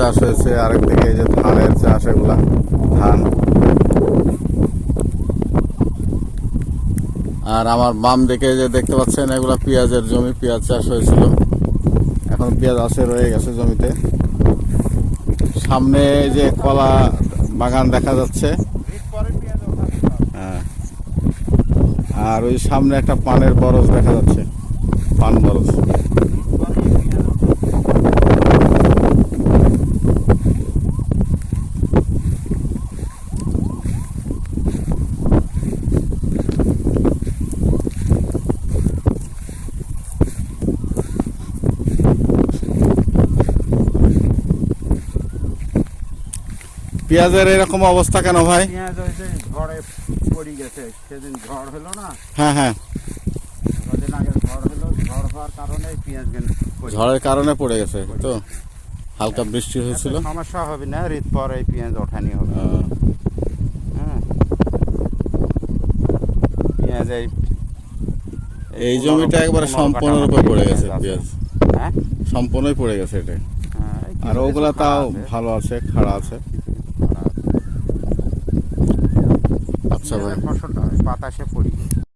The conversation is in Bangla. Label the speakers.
Speaker 1: চাষ হয়েছে, আরেকদিকে এই যে ধানের চাষ, এগুলা ধান। আর আমার বাম দিকে যে দেখতে পাচ্ছেন এগুলা পেঁয়াজের জমি, পেঁয়াজ চাষ হয়েছিল, এখন পেঁয়াজ আছে রয়ে গেছে জমিতে। সামনে যে কলা বাগান দেখা যাচ্ছে, হ্যাঁ, আর ওই সামনে একটা পানের বরজ দেখা যাচ্ছে, পান বরজ। পেঁয়াজের এরকম অবস্থা কেন ভাই?
Speaker 2: পেঁয়াজ হয়েছে ঝড়ে পড়ে গেছে, সেদিন ঝড় হলো না,
Speaker 1: হ্যাঁ হ্যাঁ,
Speaker 2: কদিন আগে ঝড় হলো, ঝড় হওয়ার কারণে পেঁয়াজ
Speaker 1: ঝড়ের কারণে পড়ে গেছে তো, হালকা বৃষ্টি হয়েছিল।
Speaker 2: সমস্যা হবে না, ঋত পরে এই পেঁয়াজ ওঠানি হবে। হ্যাঁ, পেঁয়াজ
Speaker 1: এই জমিটা একবারে সম্পূর্ণরূপে পড়ে গেছে পেঁয়াজ,
Speaker 2: হ্যাঁ
Speaker 1: সম্পূর্ণই পড়ে গেছে এটা। আর ওগুলা তাও ভালো আছে, খাড়া আছে। আচ্ছা ভাই,
Speaker 2: ফসলটা বাতাসে পড়ি।